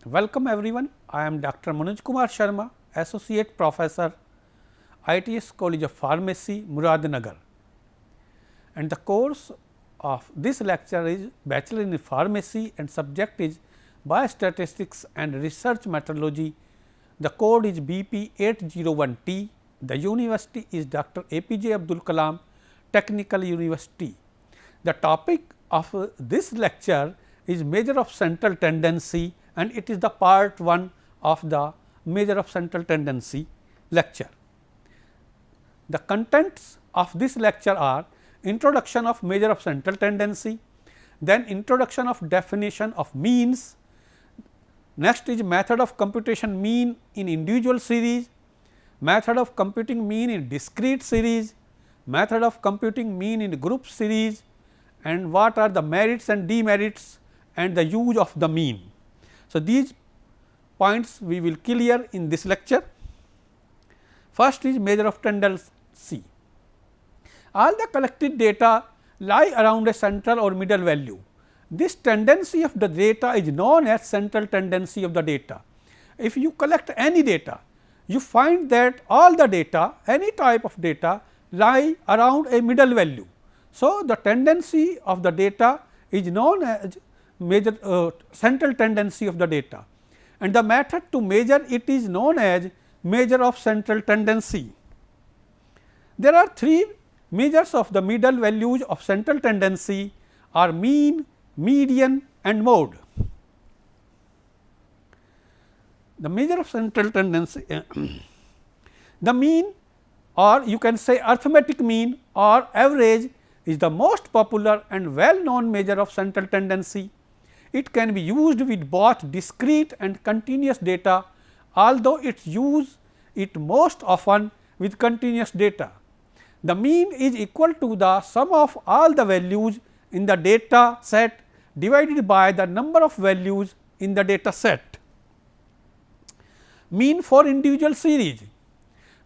Welcome everyone, I am Dr. Manoj Kumar Sharma, Associate Professor, ITS College of Pharmacy, Muradnagar, and the course of this lecture is Bachelor in Pharmacy and subject is Biostatistics and Research Methodology. The code is BP 801T. The university is Dr. APJ Abdul Kalam Technical University. The topic of this lecture is measure of central tendency, and it is the part 1 of the measure of central tendency lecture. The contents of this lecture are introduction of measure of central tendency, then introduction of definition of means, next is method of computation mean in individual series, method of computing mean in discrete series, method of computing mean in group series, and what are the merits and demerits and the use of the mean. So, these points we will clear in this lecture. First is measure of tendency. All the collected data lie around a central or middle value. This tendency of the data is known as central tendency of the data. If you collect any data, you find that all the data, any type of data lie around a middle value. So, the tendency of the data is known as central tendency of the data, and the method to measure it is known as measure of central tendency. There are three measures of the middle values of central tendency are mean, median and mode. The measure of central tendency the mean, or you can say arithmetic mean or average, is the most popular and well known measure of central tendency. It can be used with both discrete and continuous data, although its use it most often with continuous data. The mean is equal to the sum of all the values in the data set divided by the number of values in the data set. Mean for individual series.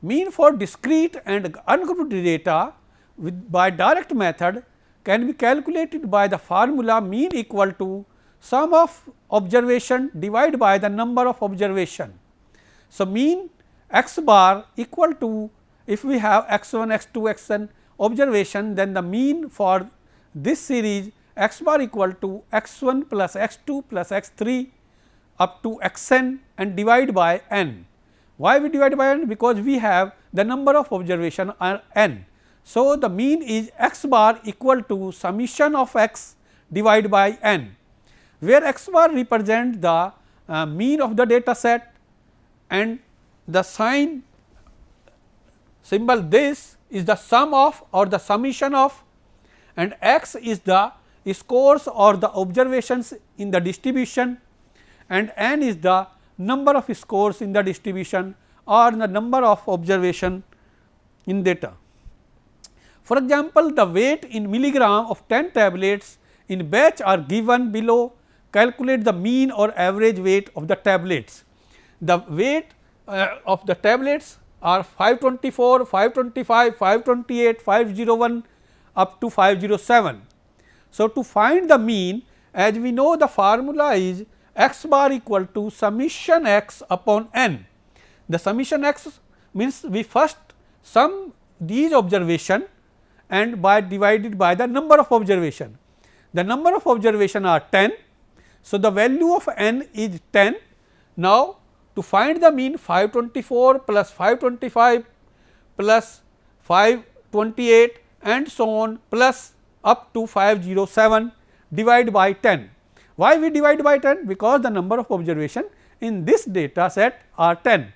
Mean for discrete and ungrouped data by direct method can be calculated by the formula mean equal to sum of observation divided by the number of observation. So, mean x bar equal to, if we have x 1, x 2, x n observation, then the mean for this series x bar equal to x 1 plus x 2 plus x 3 up to x n and divide by n. Why we divide by n? Because we have the number of observation are n. So, the mean is x bar equal to summation of x divided by n, where x bar represent the mean of the data set, and the sign symbol this is the sum of or the summation of, and x is the scores or the observations in the distribution, and n is the number of scores in the distribution or the number of observation in data. For example, the weight in milligram of 10 tablets in batch are given below. Calculate the mean or average weight of the tablets. The weight of the tablets are 524, 525, 528, 501 up to 507. So, to find the mean, as we know the formula is x bar equal to summation x upon n. The summation x means we first sum these observation and by divided by the number of observation. The number of observation are 10. So, the value of n is 10. Now, to find the mean 524 plus 525 plus 528 and so on plus up to 507 divide by 10. Why we divide by 10? Because the number of observation in this data set are 10.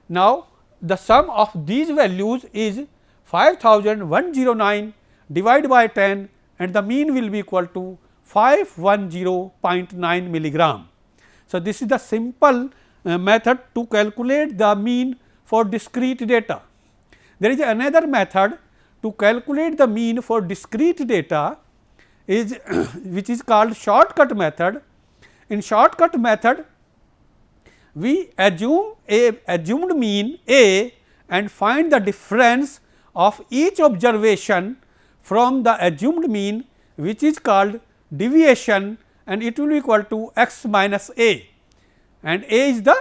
Now, the sum of these values is 5109 divided by 10, and the mean will be equal to 510.9 milligram. So, this is the simple method to calculate the mean for discrete data. There is another method to calculate the mean for discrete data is which is called shortcut method. In shortcut method, we assume a assumed mean A and find the difference of each observation from the assumed mean, which is called deviation, and it will be equal to x minus a. and A is the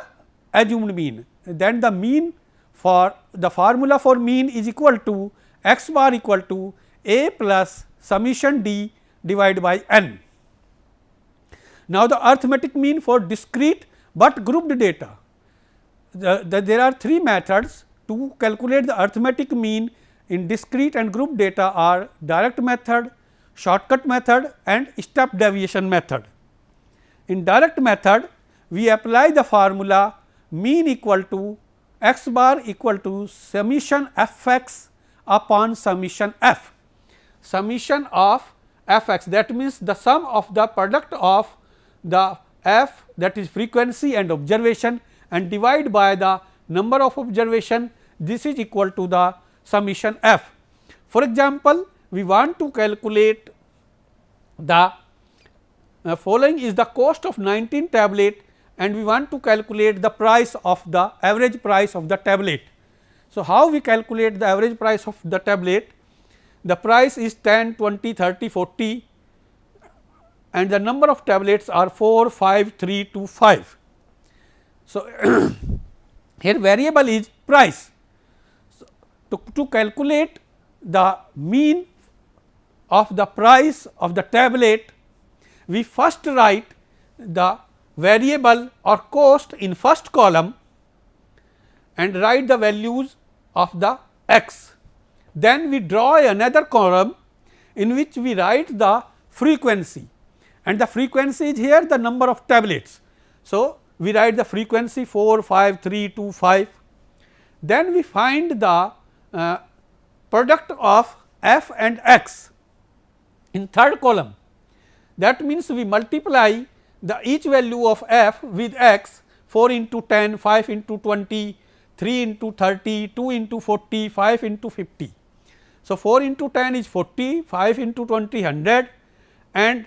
assumed mean. Then the mean for the formula for mean is equal to x bar equal to A plus summation d divided by n. Now, the arithmetic mean for discrete but grouped data. There are three methods to calculate the arithmetic mean in discrete and grouped data are direct method, shortcut method and step deviation method. In direct method, we apply the formula mean equal to x bar equal to summation f x upon summation f. Summation of f x, that means the sum of the product of the f, that is frequency and observation, and divide by the number of observation, this is equal to the summation f. For example, we want to calculate the following is the cost of 19 tablet and we want to calculate the price of the average price of the tablet. So, how we calculate the average price of the tablet? The price is 10, 20, 30, 40 and the number of tablets are 4, 5, 3, 2, 5. So, here variable is price. So, to calculate the mean of the price of the tablet, we first write the variable or cost in first column and write the values of the x. Then we draw another column in which we write the frequency, and the frequency is here the number of tablets. So, we write the frequency 4, 5, 3, 2, 5. Then we find the product of f and x in third column. That means, we multiply the each value of f with x, 4 into 10, 5 into 20, 3 into 30, 2 into 40, 5 into 50. So, 4 into 10 is 40, 5 into 20 100 and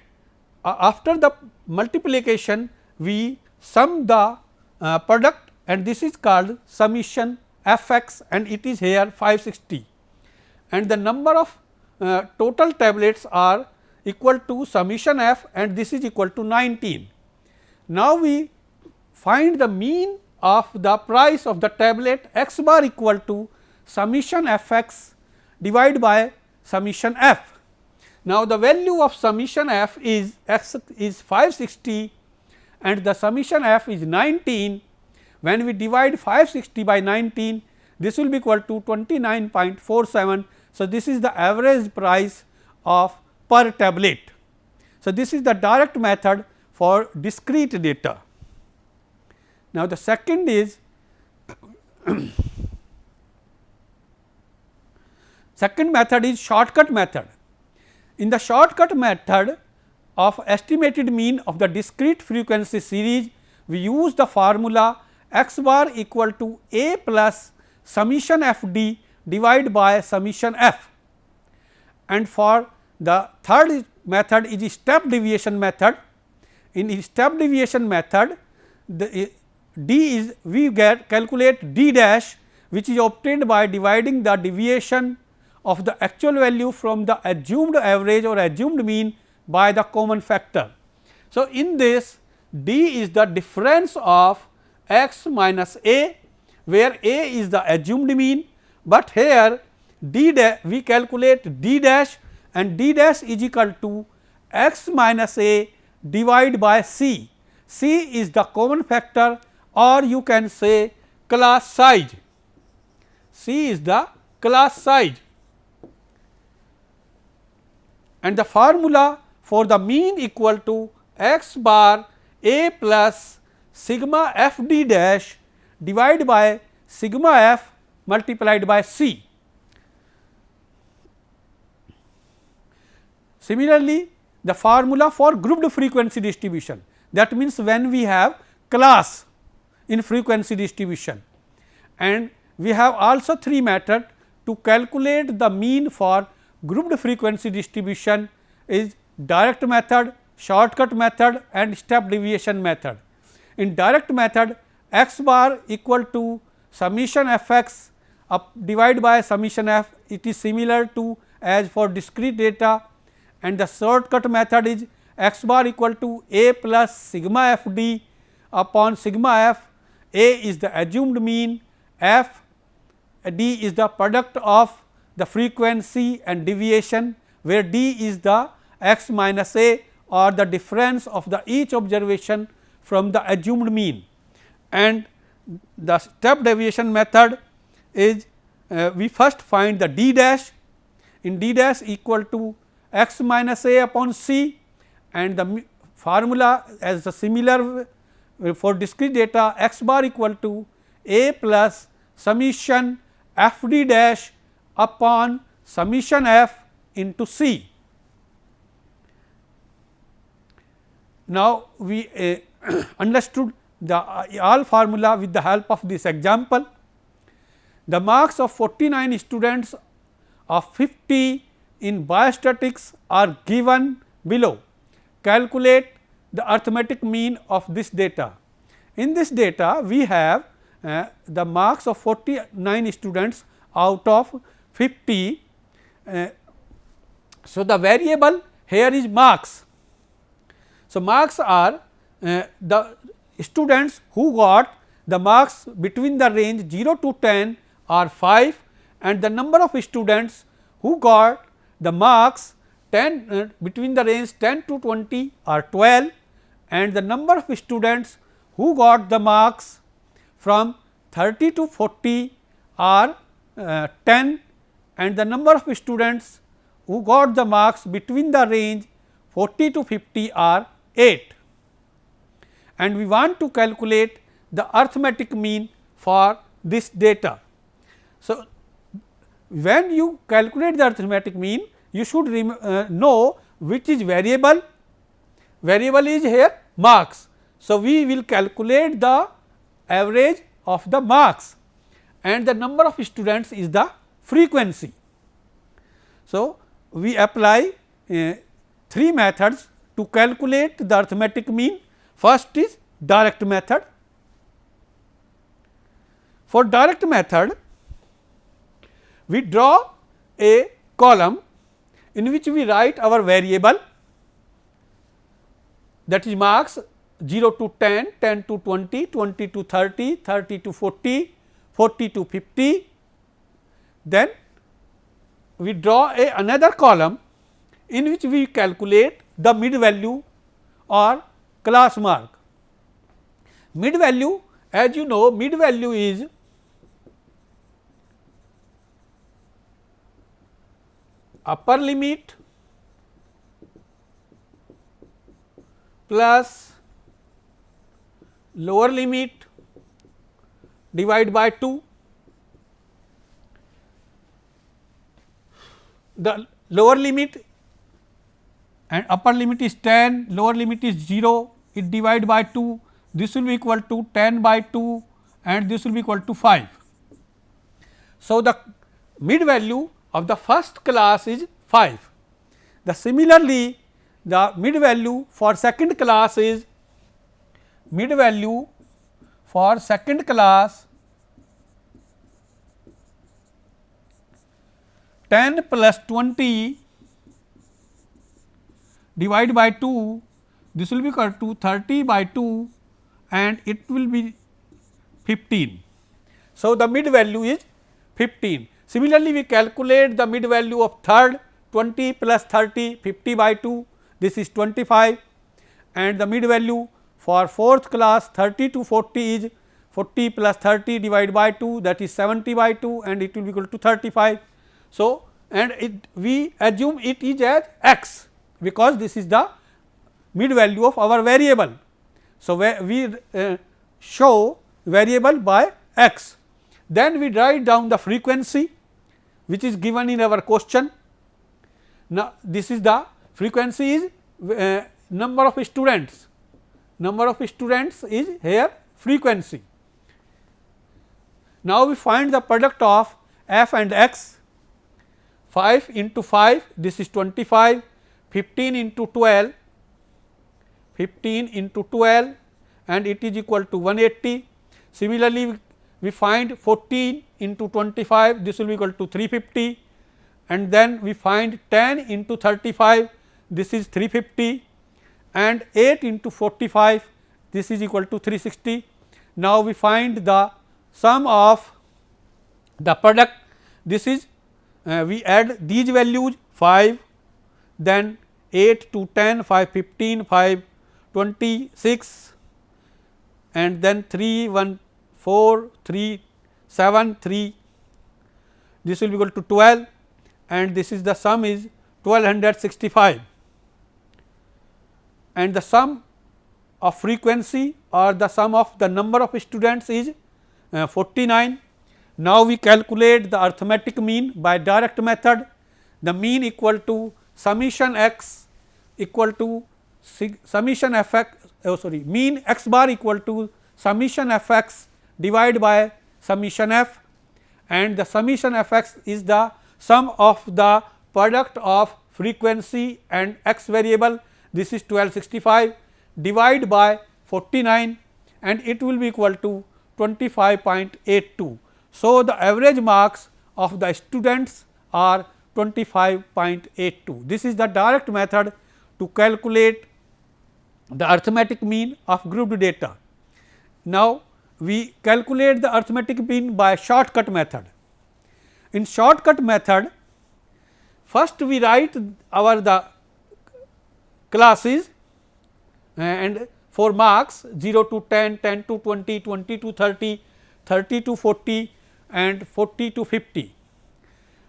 after the multiplication we sum the product and this is called summation f x and it is here 560 and the number of total tablets are equal to summation f and this is equal to 19. Now, we find the mean of the price of the tablet x bar equal to summation f x divided by summation f. Now, the value of summation f is x is 560 and the summation f is 19. When we divide 560 by 19, this will be equal to 29.47. So, this is the average price of per tablet. So, this is the direct method for discrete data. Now, the second is second method is shortcut method. In the shortcut method of estimated mean of the discrete frequency series, we use the formula x bar equal to A plus summation f d divided by summation f. And for the third method is step deviation method. In step deviation method, the d is we get calculate d dash, which is obtained by dividing the deviation of the actual value from the assumed average or assumed mean by the common factor. So, in this d is the difference of x minus a, where a is the assumed mean, but here d dash we calculate d dash and d dash is equal to x minus a divided by c. C is the common factor or you can say class size. C is the class size and the formula for the mean equal to x bar a plus sigma f d dash divided by sigma f multiplied by c. Similarly, the formula for grouped frequency distribution, that means when we have class in frequency distribution, and we have also three methods to calculate the mean for grouped frequency distribution is direct method, shortcut method and step deviation method. In direct method, x bar equal to summation f x divided by summation f, it is similar to as for discrete data, and the shortcut method is x bar equal to a plus sigma f d upon sigma f. A is the assumed mean, f d is the product of the frequency and deviation, where d is the x minus a or the difference of the each observation from the assumed mean. And the step deviation method is we first find the d dash, in d dash equal to x minus a upon c, and the formula as the similar for discrete data, x bar equal to a plus summation f d dash upon summation f into c. Now, we understood the all formula with the help of this example. The marks of 49 students of 50 in biostatics are given below. Calculate the arithmetic mean of this data. In this data, we have the marks of 49 students out of 50. So, the variable here is marks. So, marks are the students who got the marks between the range 0 to 10 are 5, and the number of students who got the marks 10 between the range 10 to 20 are 12, and the number of students who got the marks from 30 to 40 are 10, and the number of students who got the marks between the range 40 to 50 are 8. And we want to calculate the arithmetic mean for this data. So, when you calculate the arithmetic mean, you should know which is variable. Variable is here marks. So, we will calculate the average of the marks, and the number of students is the frequency. So, we apply 3 methods to calculate the arithmetic mean. First is direct method. For direct method, we draw a column in which we write our variable, that is marks 0 to 10, 10 to 20, 20 to 30, 30 to 40, 40 to 50. Then we draw another column in which we calculate the mid value or class mark. Mid value, as you know, mid value is upper limit plus lower limit divided by 2. The lower limit and upper limit is 10, lower limit is 0, it divide by 2, this will be equal to 10 by 2 and this will be equal to 5. So, the mid value of the first class is 5. Similarly, the mid value for second class is mid value for second class 10 plus 20 divided by 2, this will be equal to 30 by 2 and it will be 15. So, the mid value is 15. Similarly, we calculate the mid value of third 20 plus 30, 50 by 2, this is 25, and the mid value for fourth class 30 to 40 is 40 plus 30 divided by 2, that is 70 by 2 and it will be equal to 35. So, and we assume it is as x, because this is the mid value of our variable. So, we show variable by x. Then we write down the frequency which is given in our question. Now, this is the frequency is number of students, number of students is here frequency. Now, we find the product of f and x. 5 into 5, this is 25, 15 into 12, 15 into 12 and it is equal to 180. Similarly, we find 14 into 25, this will be equal to 350, and then we find 10 into 35, this is 350, and 8 into 45, this is equal to 360. Now, we find the sum of the product, this is we add these values 5, then 8 to 10, 5 15, 5 26 and then 3 1 4 3 7 3, this will be equal to 12 and this is the sum is 1265 and the sum of frequency or the sum of the number of students is 49. Now, we calculate the arithmetic mean by direct method, the mean equal to summation x equal to summation f x mean x bar equal to summation f x divided by summation f, and the summation f x is the sum of the product of frequency and x variable, this is 1265 divided by 49 and it will be equal to 25.82. So, the average marks of the students are 25.82. This is the direct method to calculate the arithmetic mean of grouped data. Now, we calculate the arithmetic mean by shortcut method. In shortcut method, first we write our the classes and for marks 0 to 10, 10 to 20, 20 to 30, 30 to 40 and 40 to 50.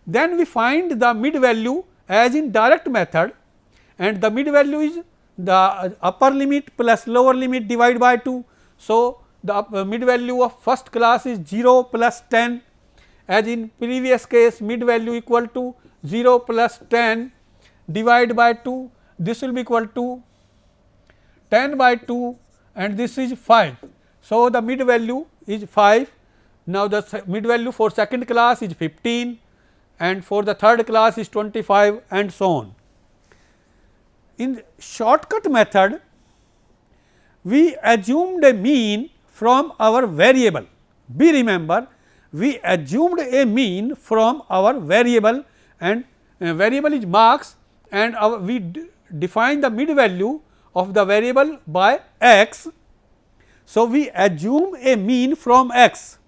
Then we find the mid value as in direct method and the mid value is the upper limit plus lower limit divided by 2. So, the mid value of first class is 0 plus 10, as in previous case mid value equal to 0 plus 10 divided by 2, this will be equal to 10 by 2 and this is 5. So, the mid value is 5. Now, the mid value for second class is 15 and for the third class is 25 and so on. In shortcut method, we assumed a mean from our variable. Be remember, we assumed a mean from our variable and variable is marks and we define the mid value of the variable by x. So, we assume a mean from x,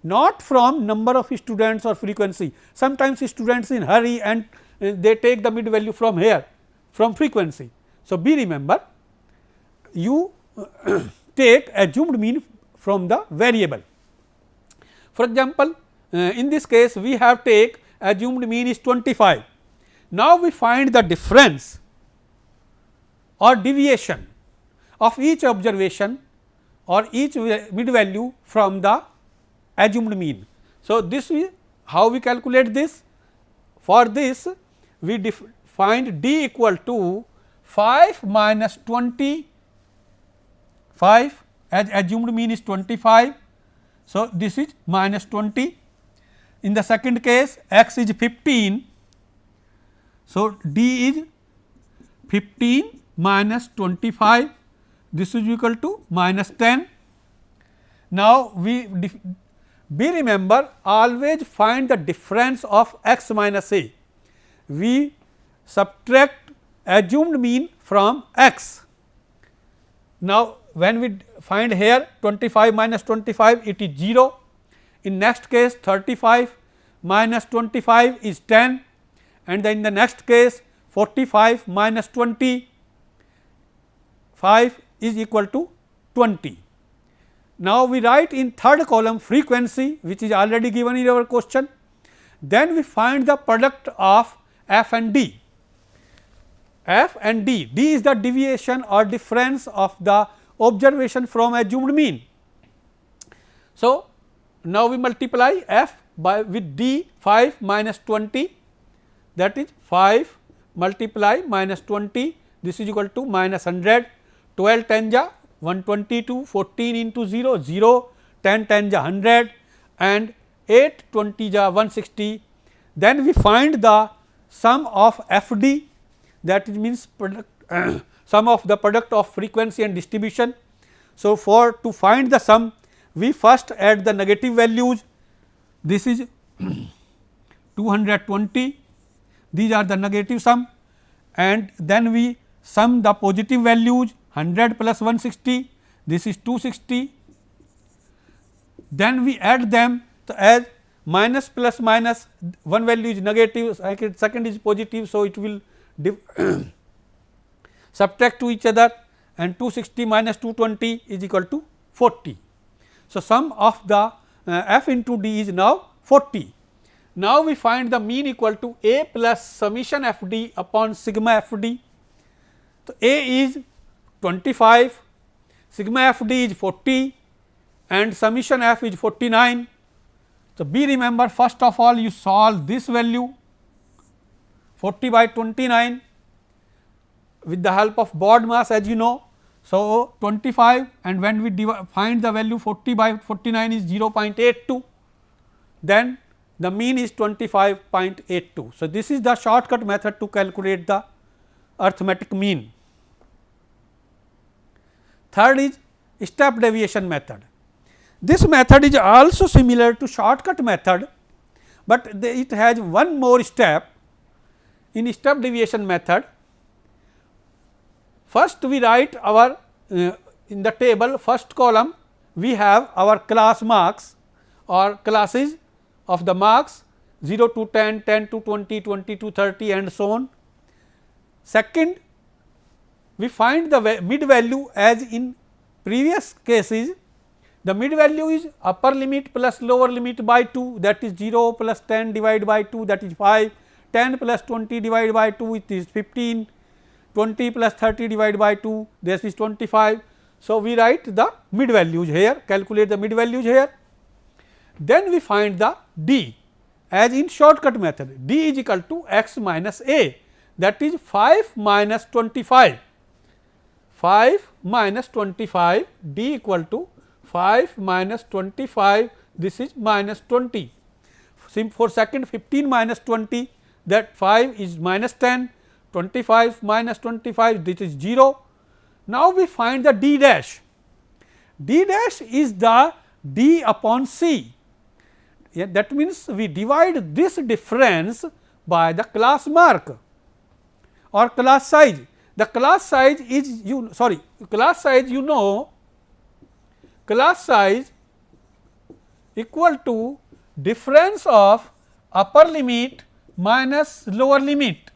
not from number of students or frequency. Sometimes students in hurry and they take the mid value from here from frequency. So, be remember you take assumed mean from the variable. For example, in this case we have take assumed mean is 25. Now, we find the difference or deviation of each observation or each mid value from the assumed mean. So, this is how we calculate this. For this we find d equal to 5 minus 25 as assumed mean is 25. So, this is minus 20. In the second case x is 15. So, d is 15 minus 25, this is equal to minus 10. Now, we be remember always find the difference of x minus a. We subtract assumed mean from x. Now, when we find here 25 minus 25 it is 0. In next case 35 minus 25 is 10 and then in the next case 45 minus 25 is equal to 20. Now, we write in third column frequency which is already given in our question. Then we find the product of f and d. F and d, d is the deviation or difference of the observation from assumed mean. So, now we multiply f by with d 5 minus 20, that is 5 multiply minus 20, this is equal to minus 100, 12 10 ja 122, 14 into 0 0, 10 10 ja 100 and 8 20 ja 160. Then we find the sum of f d, that means product sum of the product of frequency and distribution. So, for to find the sum we first add the negative values, this is 220, these are the negative sum, and then we sum the positive values 100 plus 160, this is 260, then we add them. So, as minus plus minus, one value is negative, second is positive. So, it will subtract to each other, and 260 minus 220 is equal to 40. So, sum of the f into d is now 40. Now, we find the mean equal to a plus summation f d upon sigma f d. So, a is 25, sigma f d is 40 and summation f is 49. So, be remember, first of all you solve this value 40 by 29 with the help of BOD-MAS, as you know. So, 25, and when we find the value 40 by 49 is 0.82, then the mean is 25.82. So, this is the shortcut method to calculate the arithmetic mean. Third is step deviation method. This method is also similar to shortcut method, but it has one more step. In step deviation method, first we write our in the table first column we have our class marks or classes of the marks 0 to 10, 10 to 20, 20 to 30 and so on. Second, we find the mid value, as in previous cases the mid value is upper limit plus lower limit by 2, that is 0 plus 10 divided by 2, that is 5, 10 plus 20 divided by 2, it is 15, 20 plus 30 divided by 2, this is 25. So, we write the mid values here, calculate the mid values here. Then we find the d, as in shortcut method, d is equal to x minus a, that is 5 minus 25, 5 minus 25, d equal to 5 minus 25, this is minus 20. For second 15 minus 20, that 5 is minus 10, 25 minus 25, this is 0. Now, we find the d dash. D dash is the d upon c. Yeah, that means, we divide this difference by the class mark or class size. The class size is class size equal to difference of upper limit minus lower limit.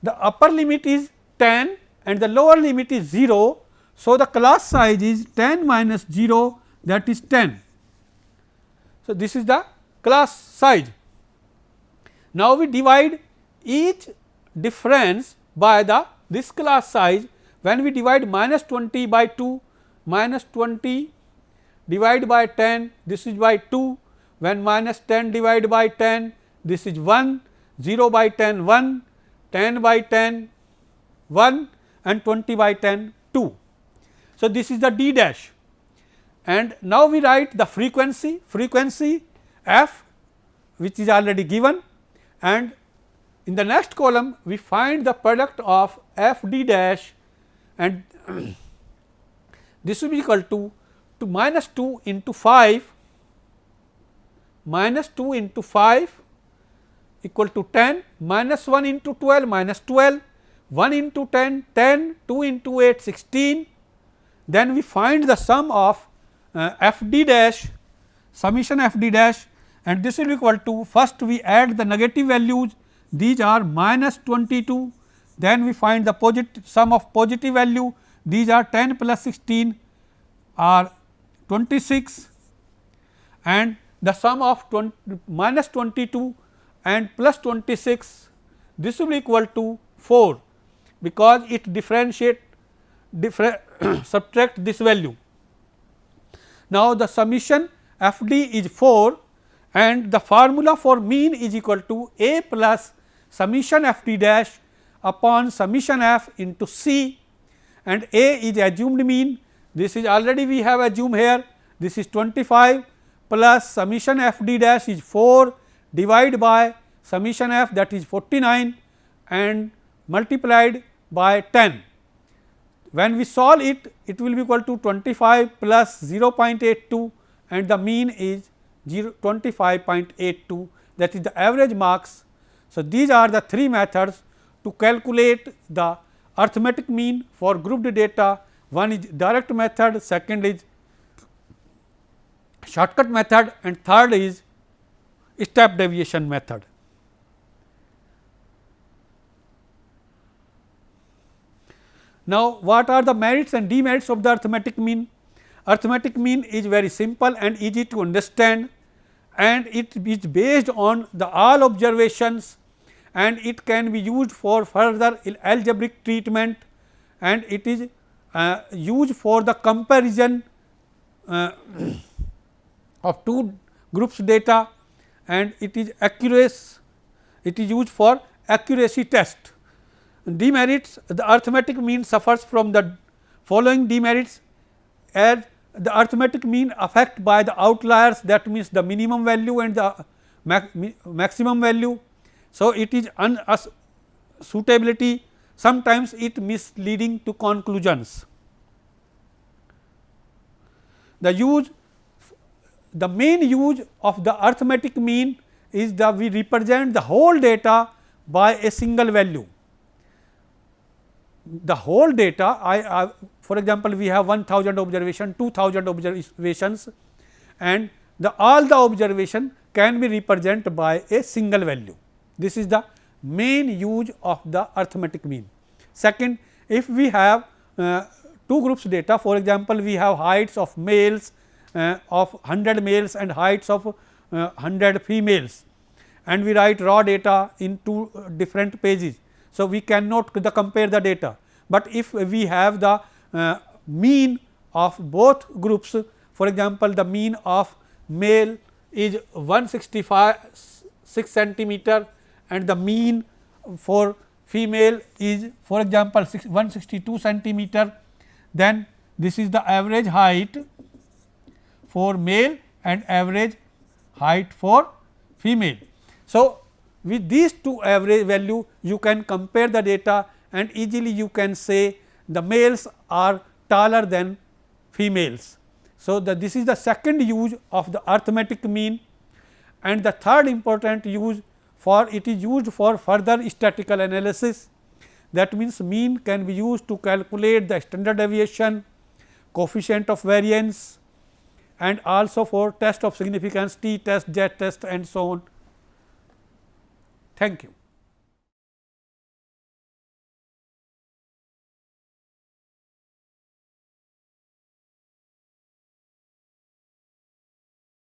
The upper limit is 10 and the lower limit is 0. So, the class size is 10 minus 0, that is 10. So, this is the class size. Now, we divide each difference by this class size. When we divide minus 20 by 2, minus 20 divided by 10, this is by 2. When minus 10 divided by 10, this is 1, 0 by 10 1, 10 by 10 1 and 20 by 10 2. So, this is the d dash, and now we write the frequency f, which is already given, and in the next column we find the product of f d dash, and this will be equal to minus 2 into 5, minus 2 into 5 equal to 10, minus 1 into 12 minus 12, 1 into 10 10, 2 into 8 16. Then we find the sum of f d dash, summation f d dash, and this will be equal to, first we add the negative values, these are minus 22, then we find the positive sum of positive value, these are 10 plus 16 are 26, and the sum of minus 22 and plus 26, this will be equal to 4, because it differentiate subtract this value. Now, the summation f d is 4 and the formula for mean is equal to a plus summation f d dash upon summation f into c, and a is assumed mean, this is already we have assumed here, this is 25 plus summation f d dash is 4 divided by summation f, that is 49 and multiplied by 10. When we solve it, it will be equal to 25 plus 0.82 and the mean is 25.82, that is the average marks. So, these are the three methods to calculate the arithmetic mean for grouped data One is direct method, second is shortcut method, and third is step deviation method. Now, what are the merits and demerits of the arithmetic mean? Arithmetic mean is very simple and easy to understand, and it is based on the all observations, and it can be used for further algebraic treatment, and it is used for the comparison of two groups data, and it is accuracy, it is used for accuracy test. Demerits: the arithmetic mean suffers from the following demerits, as the arithmetic mean affected by the outliers, that means the minimum value and the maximum value. So, it is unsuitability, sometimes it misleading to conclusions. The main use of the arithmetic mean is that we represent the whole data by a single value. The whole data, for example, we have 1000 observation, 2000 observations, and all the observation can be represented by a single value. This is the main use of the arithmetic mean. Second, if we have two groups data, for example, we have heights of males of 100 males and heights of 100 females, and we write raw data in two different pages. So, we cannot compare the data, but if we have the mean of both groups, for example, the mean of male is 165 centimeter and the mean for female is, for example, 162 centimeter, then this is the average height for male and average height for female. So, with these two average value you can compare the data, and easily you can say the males are taller than females. So, this is the second use of the arithmetic mean, and the third important use for it is used for further statistical analysis. That means, mean can be used to calculate the standard deviation, coefficient of variance, and also for test of significance, t test, z test, and so on. Thank you.